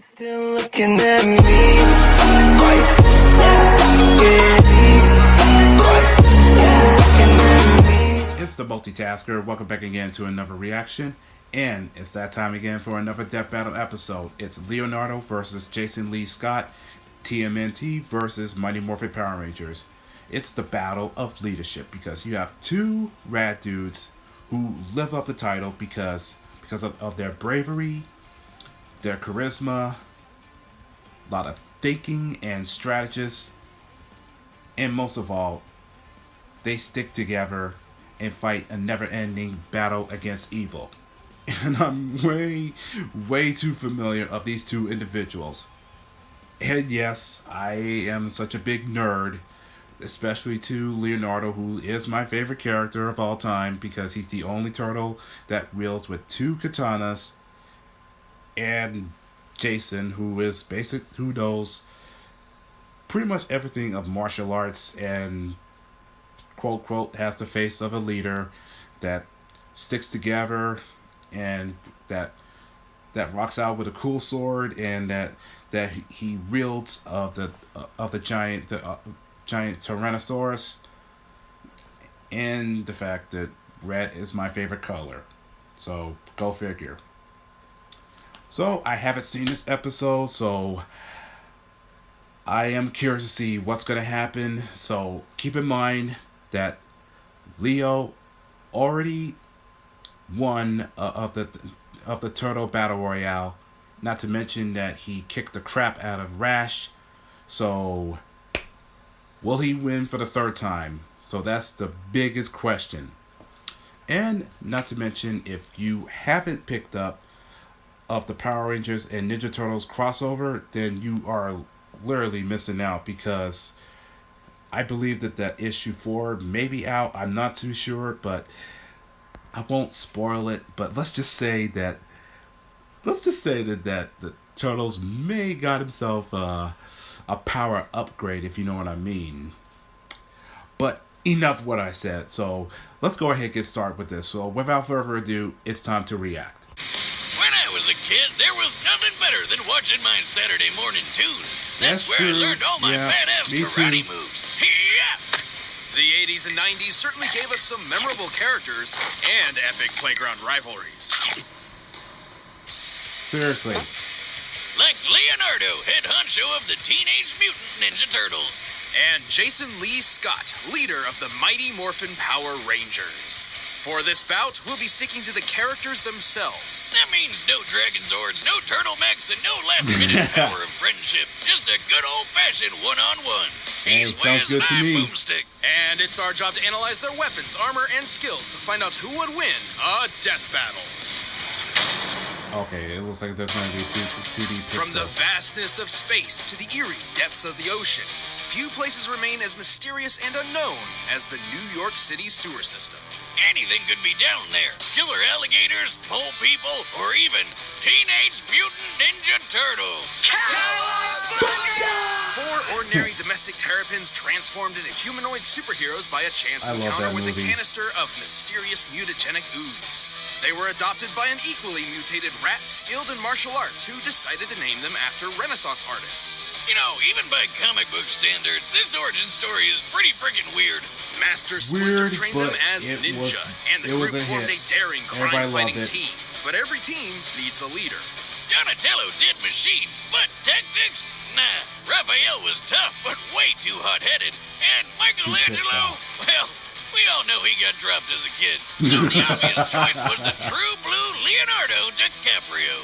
Still looking at me. It's the multitasker. Welcome back again to another reaction. And it's that time again for another Death Battle episode. It's Leonardo versus Jason Lee Scott, TMNT versus Mighty Morphin Power Rangers. It's the battle of leadership because you have two rad dudes who live up the title because of their bravery, their charisma, a lot of thinking and strategists, and most of all, they stick together and fight a never-ending battle against evil. And I'm way too familiar of these two individuals. And yes, I am such a big nerd, especially to Leonardo, who is my favorite character of all time because he's the only turtle that wields with two katanas, and Jason, who knows pretty much everything of martial arts and quote has the face of a leader that sticks together and that rocks out with a cool sword, and that he wields of the giant Tyrannosaurus, and the fact that red is my favorite color. So go figure. So I haven't seen this episode, so I am curious to see what's going to happen. So keep in mind that Leo already won of the Turtle Battle Royale. Not to mention that he kicked the crap out of Rash. So will he win for the third time? So that's the biggest question. And not to mention, if you haven't picked up of the Power Rangers and Ninja Turtles crossover, then you are literally missing out, because I believe that issue 4 may be out. I'm not too sure, but I won't spoil it. But let's just say that the Turtles may got himself a power upgrade, if you know what I mean. But enough what I said. So let's go ahead and get started with this. So without further ado, it's time to react. When I was a kid, there was nothing better than watching my Saturday morning tunes. That's where true. I learned all my badass karate moves. Yeah! The 80s and 90s certainly gave us some memorable characters and epic playground rivalries. Seriously. Like Leonardo, head honcho of the Teenage Mutant Ninja Turtles. And Jason Lee Scott, leader of the Mighty Morphin Power Rangers. For this bout, we'll be sticking to the characters themselves. That means no Dragon Zords, no Turtle Mechs, and no last-minute power of friendship. Just a good old-fashioned one-on-one. Hey, He's sounds Wiz good and to I'm me. Boomstick. And it's our job to analyze their weapons, armor, and skills to find out who would win a death battle. Okay, it looks like there's going to be 2D pixels. From the vastness of space to the eerie depths of the ocean, few places remain as mysterious and unknown as the New York City sewer system. Anything could be down there. Killer alligators, mole people, or even Teenage Mutant Ninja Turtles. Four ordinary domestic terrapins transformed into humanoid superheroes by a chance I love encounter that with a movie. canister of mysterious mutagenic ooze. They were adopted by an equally mutated rat skilled in martial arts who decided to name them after Renaissance artists. You know, even by comic book standards, this origin story is pretty freaking weird. Master Splinter Weird, trained them but as it ninja, was- and the it was group a formed hit. a daring Everybody crime-fighting loved it. team. But every team needs a leader. Donatello did machines, but tactics? Nah. Raphael was tough, but way too hot-headed. And Michelangelo? Well, we all know he got dropped as a kid. So the obvious choice was the true blue Leonardo DiCaprio.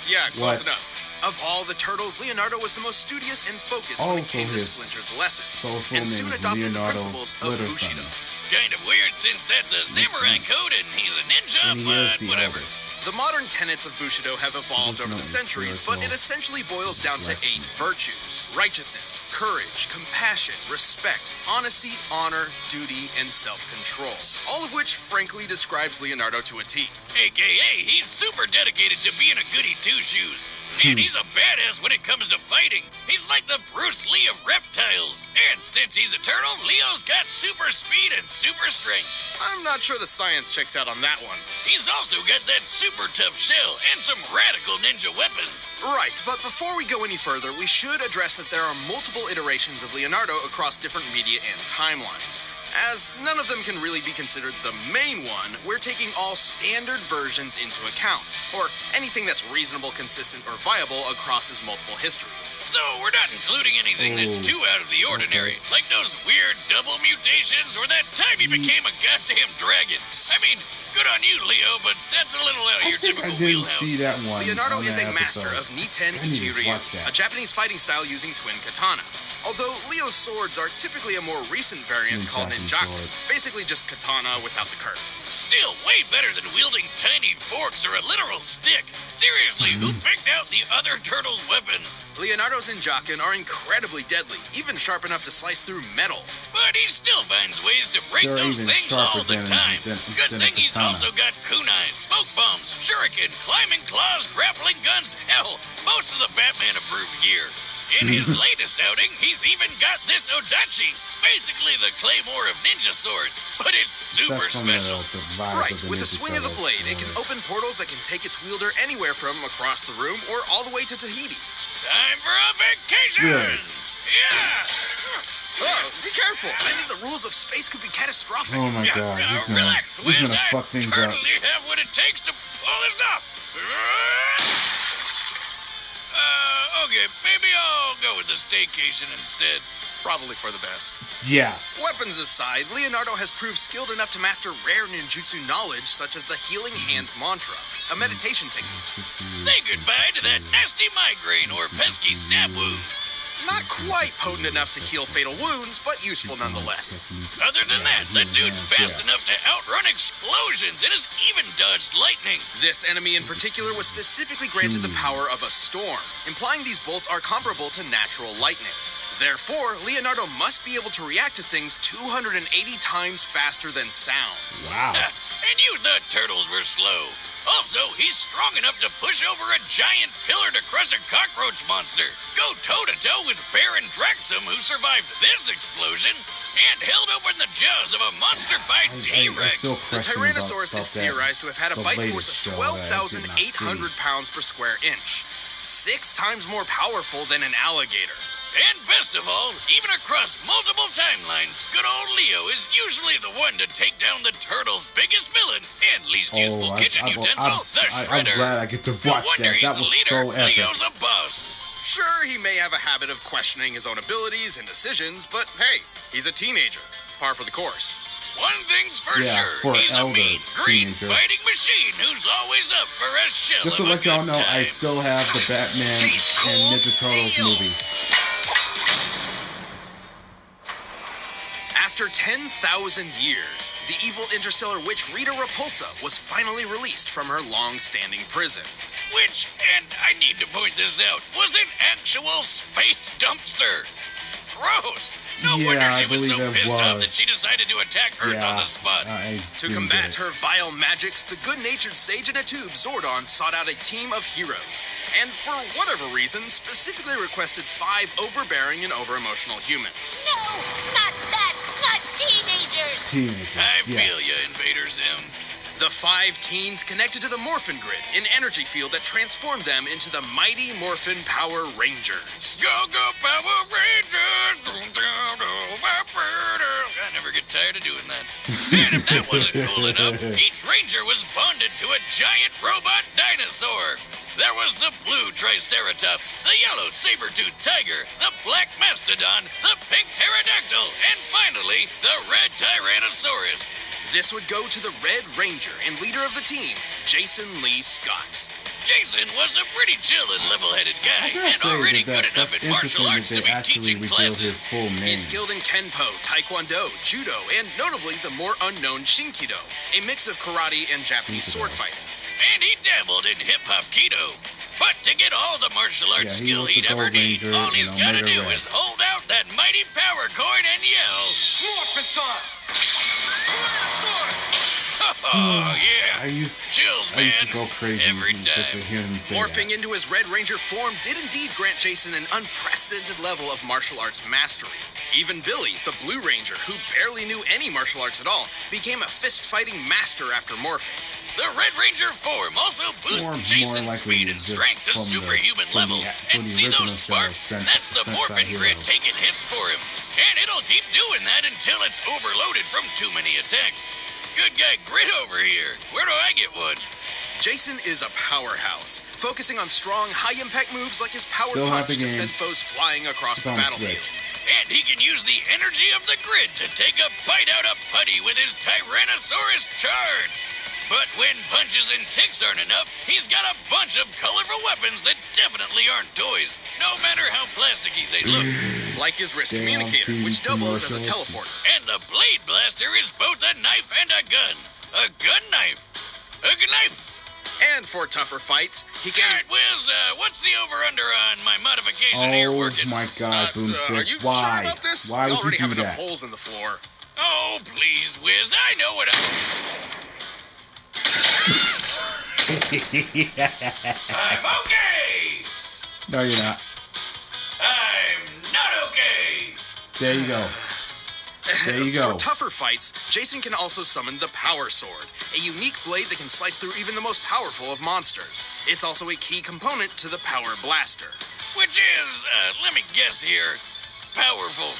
Yeah, close What? enough. Of all the turtles, Leonardo was the most studious and focused when it Also came to his Splinter's lessons, social and soon name is adopted the Leonardo principles of Splitter Bushido. Son. Kind of weird since that's a samurai sense. code and he's a ninja, And he is but the whatever. eldest. The modern tenets of Bushido have evolved over the centuries, but it essentially boils down to 8 virtues: righteousness, courage, compassion, respect, honesty, honor, duty, and self-control. All of which, frankly, describes Leonardo to a T. AKA, he's super dedicated to being a goody two-shoes. And he's a badass when it comes to fighting. He's like the Bruce Lee of reptiles. And since he's a turtle, Leo's got super speed and super strength. I'm not sure the science checks out on that one. He's also got that super tough shell and some radical ninja weapons. Right, but before we go any further, we should address that there are multiple iterations of Leonardo across different media and timelines. As none of them can really be considered the main one, we're taking all standard versions into account, or anything that's reasonable, consistent, or viable across his multiple histories. So we're not including anything that's too out of the ordinary, like those weird double mutations or that time he became a goddamn dragon. I mean, good on you, Leo, but that's a little out of your typical I didn't wheelhouse. see that one. Leonardo on is a that master episode. of Niten I need to Ichiryu, watch that. a Japanese fighting style using twin katana. Although Leo's swords are typically a more recent variant called ninjaku, sword. basically just katana without the curve. Still way better than wielding tiny forks or a literal stick. Seriously, who picked out the other turtle's weapon? Leonardo's ninjaku are incredibly deadly, even sharp enough to slice through metal. But he still finds ways to break They're those even things all sharper the time. Good than a thing he's katana. also got kunai, smoke bombs, shuriken, climbing claws, grappling guns, hell, most of the Batman-approved gear. In his latest outing, he's even got this Odachi, basically the claymore of ninja swords, but it's super That's from special. the rise Right, of the with the Ninja swing of the Turtles. blade, it can open portals that can take its wielder anywhere from across the room or all the way to Tahiti. Time for a vacation! Really? Yeah! Oh, be careful! Bending the rules of space could be catastrophic. Oh my Yeah, god, now he's gonna, relax, he's Wiz. gonna I fuck things up. totally have what it takes to pull this off. Okay, maybe I'll go with the staycation instead. Probably for the best. Yes. Weapons aside, Leonardo has proved skilled enough to master rare ninjutsu knowledge such as the Healing Hands Mantra, a meditation technique. Say goodbye to that nasty migraine or pesky stab wound. Not quite potent enough to heal fatal wounds, but useful nonetheless. Other than that, the dude's fast enough to outrun explosions and has even dodged lightning. This enemy in particular was specifically granted the power of a storm, implying these bolts are comparable to natural lightning. Therefore, Leonardo must be able to react to things 280 times faster than sound. Wow. And you thought turtles were slow. Also, he's strong enough to push over a giant pillar to crush a cockroach monster, go toe-to-toe with Baron Draxum, who survived this explosion, and held open the jaws of a monster-fight T-Rex. The Tyrannosaurus is theorized to have had a the bite latest force of show that I did not 12,800 pounds per square inch, 6 times more powerful than an alligator. And best of all, even across multiple timelines, good old Leo is usually the one to take down the turtle's biggest villain and least useful kitchen utensil, the I'm Shredder. glad I get to No watch wonder that. he's That the was leader. so epic. Leo's a boss. Sure, he may have a habit of questioning his own abilities and decisions, but hey, he's a teenager. Par for the course. One thing's for Yeah, sure, for an he's a elder mean, green teenager. fighting machine who's always up for a shell Just to of a let y'all good know, time. I still have the Batman and Ninja Turtles movie. After 10,000 years, the evil interstellar witch Rita Repulsa was finally released from her long-standing prison. Which, and I need to point this out, was an actual space dumpster. Gross. No Yeah, wonder I she was so believe it pissed off that was. she decided to attack Earth on the spot. I To didn't combat get it. her vile magics, the good-natured sage in a tube, Zordon, sought out a team of heroes, and for whatever reason, specifically requested 5 overbearing and over-emotional humans. No, not that, not teenagers. Teenagers. I feel yes. ya, Invader Zim. The 5 teens connected to the Morphin Grid, an energy field that transformed them into the mighty Morphin Power Rangers. Go, go, Power Rangers! I never get tired of doing that. And if that wasn't cool enough, each ranger was bonded to a giant robot dinosaur. There was the blue Triceratops, the yellow saber-toothed tiger, the black mastodon, the pink pterodactyl, and finally, the red Tyrannosaurus. This would go to the Red Ranger and leader of the team, Jason Lee Scott. Jason was a pretty chill and level-headed guy, I gotta and say already that good enough that's in martial arts interesting to that be they teaching actually revealed his classes. full name. He's skilled in Kenpo, Taekwondo, Judo, and notably the more unknown Shinkido, a mix of karate and Japanese sword fighting. And he dabbled in hip-hop keto. But to get all the martial arts Yeah, he skill was the he'd ever Gold need, Ranger all he's in gotta Omega do Red. is hold out that mighty power coin and yell, Morphin time! Tyrannosaur! Oh, yeah. Chills, I used to man. go crazy Every just to time. hear him say Morphing that. into his Red Ranger form did indeed grant Jason an unprecedented level of martial arts mastery. Even Billy, the Blue Ranger, who barely knew any martial arts at all, became a fist-fighting master after morphing. The Red Ranger form also boosts More Jason's likely speed and just strength to from superhuman from levels. from And the see original those show, sparks? That's the Sentai morphin grid Heroes. taking hits for him. And it'll keep doing that until it's overloaded from too many attacks. Good guy Grit over here. Where do I get one? Jason is a powerhouse, focusing on strong, high-impact moves like his power Still have punch the to game. send foes flying across It's the on battlefield. Switch. And he can use the energy of the grid to take a bite out of Putty with his Tyrannosaurus charge. But when punches and kicks aren't enough, he's got a bunch of colorful weapons that definitely aren't toys, no matter how plasticky they look. Like his wrist Damn communicator, TV which doubles as a commercials. teleporter. And the Blade Blaster is both a knife and a gun. A gun knife. A gun knife. And for tougher fights, he can... Alright, Wiz, what's the over-under on my modification here Oh working? my God, are Boomstick! you Why? sure about this? Why we would already you have do enough that? holes in the floor. Oh, please, Wiz, I know what I'm okay! No, you're not. I'm not okay! There you go. There you go. For tougher fights, Jason can also summon the Power Sword, a unique blade that can slice through even the most powerful of monsters. It's also a key component to the Power Blaster. Which is, let me guess here, powerful.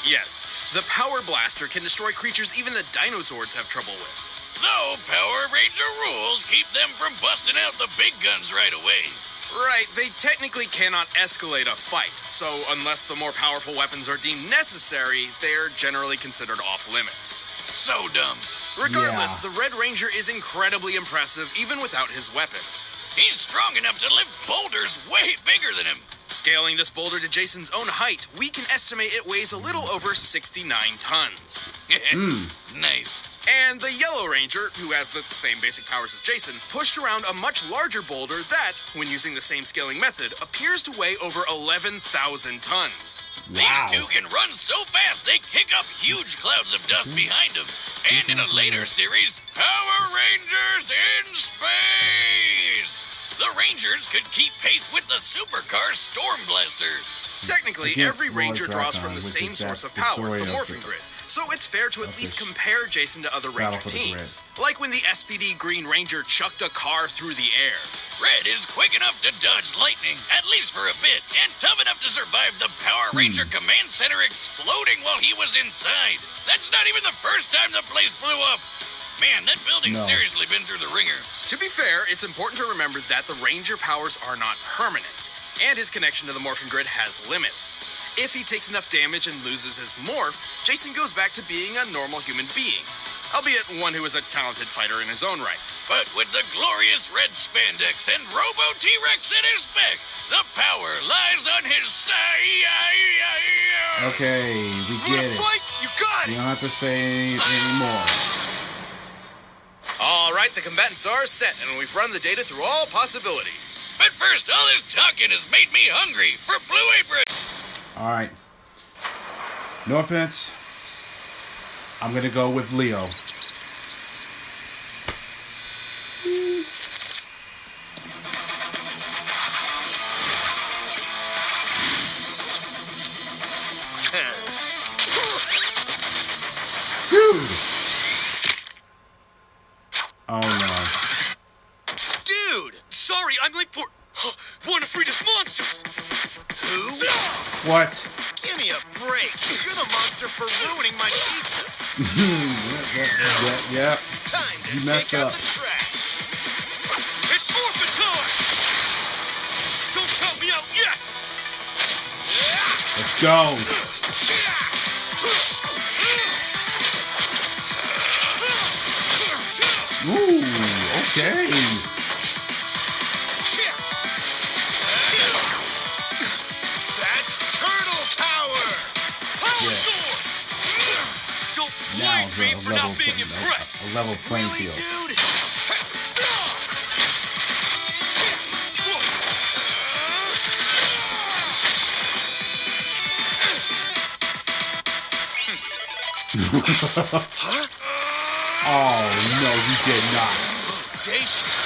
Yes. The Power Blaster can destroy creatures even the dinosaurs have trouble with. Though Power Ranger rules keep them from busting out the big guns right away. Right, they technically cannot escalate a fight, so unless the more powerful weapons are deemed necessary, they're generally considered off limits. So dumb. Regardless, Yeah. the Red Ranger is incredibly impressive even without his weapons. He's strong enough to lift boulders way bigger than him. Scaling this boulder to Jason's own height, we can estimate it weighs a little over 69 tons. Nice. And the Yellow Ranger, who has the same basic powers as Jason, pushed around a much larger boulder that, when using the same scaling method, appears to weigh over 11,000 tons. Wow. These two can run so fast they kick up huge clouds of dust behind them. And in a later series, Power Rangers in Space! The Rangers could keep pace with the supercar Storm Blaster. Technically, Against every Ranger Lord draws Drakkar, from the which same is- source that's of the power, story the of Morphin the- Grid. So it's fair to at least compare Jason to other Ranger Battle for the teams. Like when the SPD Green Ranger chucked a car through the air. Red is quick enough to dodge lightning, at least for a bit, and tough enough to survive the Power Ranger Command Center exploding while he was inside. That's not even the first time the place blew up. Man, that building's No. seriously been through the ringer. To be fair, it's important to remember that the Ranger powers are not permanent, and his connection to the Morphin Grid has limits. If he takes enough damage and loses his morph, Jason goes back to being a normal human being, albeit one who is a talented fighter in his own right. But with the glorious red spandex and Robo T-Rex at his back, the power lies on his side. Okay, we get it. Fight? You got You it! don't have to say anymore. All right, the combatants are set, and we've run the data through all possibilities. But first, all this talking has made me hungry for Blue Apron. All right. No offense. I'm gonna go with Leo. Dude. Oh no. Dude! Sorry, I'm late for one of Frida's monsters! Who? What? Give me a break! You're the monster for ruining my pizza! Yeah. Time to You messed take out up. the trash! It's morphin' time! Don't count me out yet! Let's go. Ooh, okay. That's turtle power! Don't Now blame me for not being a impressed! level playing Really, field. dude? Oh, no, you did not. Audacious.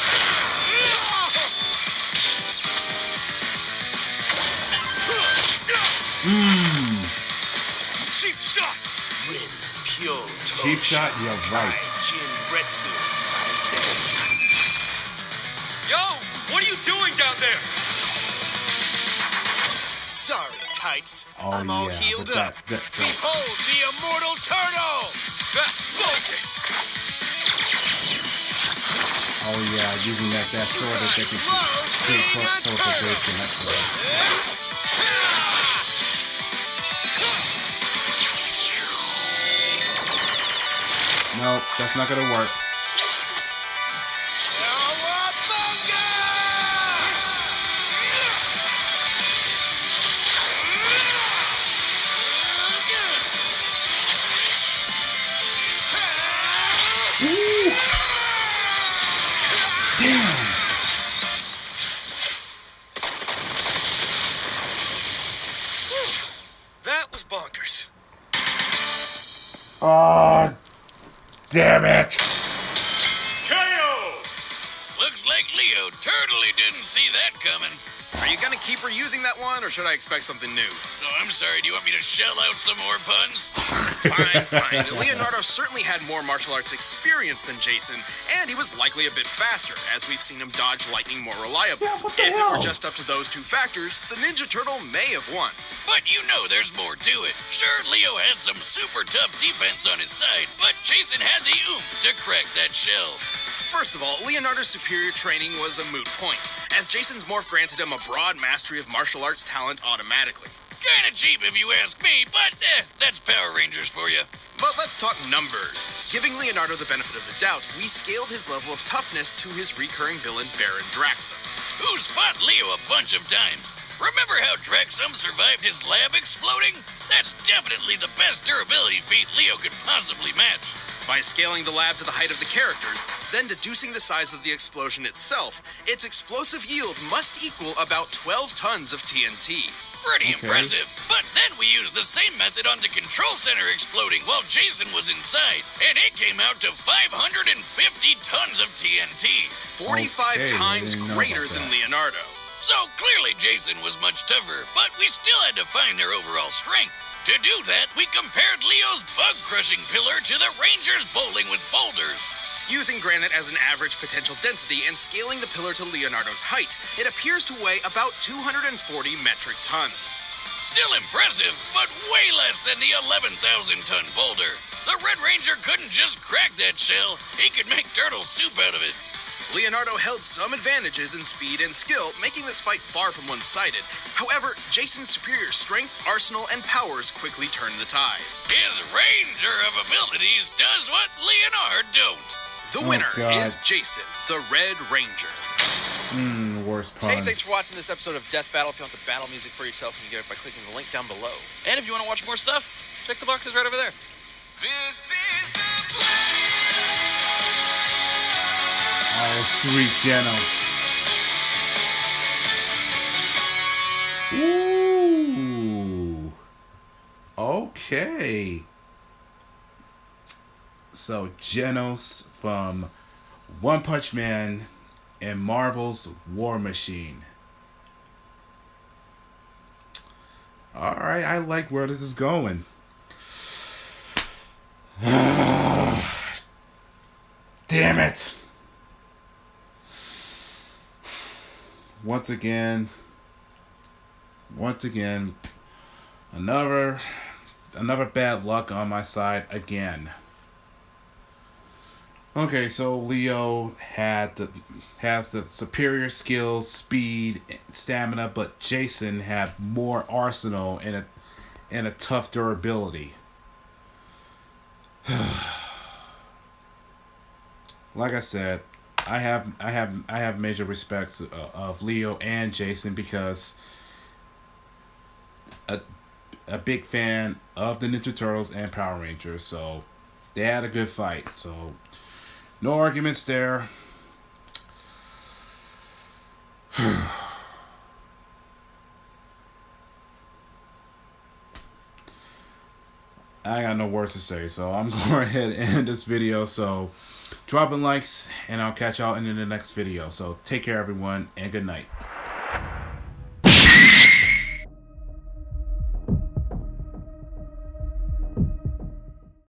Cheap shot! Win pure Cheap shot, you're right. Jinretsu Yo, what are you doing down there? Sorry, tights. Oh, I'm all yeah, healed but up. Behold the immortal turtle! That's bogus! Oh, yeah, using that sword that they can create teleportation. That's right. Nope, that's not gonna work. Ooh. Damn. That was bonkers. Oh, damn it. KO! Looks like Leo totally didn't see that coming. Are you gonna keep reusing that one, or should I expect something new? Oh, I'm sorry, do you want me to shell out some more puns? Fine. Leonardo certainly had more martial arts experience than Jason, and he was likely a bit faster, as we've seen him dodge lightning more reliably. Yeah, what the If it hell? were just up to those two factors, the Ninja Turtle may have won. But you know there's more to it. Sure, Leo had some super tough defense on his side, but Jason had the oomph to crack that shell. First of all, Leonardo's superior training was a moot point, as Jason's morph granted him a broad mastery of martial arts talent automatically. Kinda cheap if you ask me, but that's Power Rangers for you. But let's talk numbers. Giving Leonardo the benefit of the doubt, we scaled his level of toughness to his recurring villain Baron Draxum. Who's fought Leo a bunch of times? Remember how Draxum survived his lab exploding? That's definitely the best durability feat Leo could possibly match. By scaling the lab to the height of the characters, then deducing the size of the explosion itself, its explosive yield must equal about 12 tons of TNT. Pretty Okay. impressive. But then we used the same method on the control center exploding while Jason was inside, and it came out to 550 tons of TNT. 45 Okay, I times didn't know greater about than that. Leonardo. So clearly Jason was much tougher, but we still had to find their overall strength. To do that, we compared Leo's bug-crushing pillar to the Rangers bowling with boulders. Using granite as an average potential density and scaling the pillar to Leonardo's height, it appears to weigh about 240 metric tons. Still impressive, but way less than the 11,000-ton boulder. The Red Ranger couldn't just crack that shell, he could make turtle soup out of it. Leonardo held some advantages in speed and skill, making this fight far from one-sided. However, Jason's superior strength, arsenal, and powers quickly turned the tide. His Ranger of abilities does what Leonardo don't. The winner God. is Jason, the Red Ranger. Worst puns. Hey, thanks for watching this episode of Death Battle. If you want the battle music for yourself, you can get it by clicking the link down below. And if you want to watch more stuff, check the boxes right over there. This is the plan. Oh, sweet Genos. Ooh. Okay. So, Genos from One Punch Man and Marvel's War Machine. Alright, I like where this is going. Damn it. Once again, another bad luck on my side again. Okay, so Leo has the superior skills, speed, stamina, but Jason had more arsenal and a tough durability. Like I said, I have major respects of Leo and Jason because a big fan of the Ninja Turtles and Power Rangers, so they had a good fight. So no arguments there. I got no words to say, so I'm going ahead and end this video. So dropping likes, and I'll catch y'all in the next video. So take care, everyone, and good night.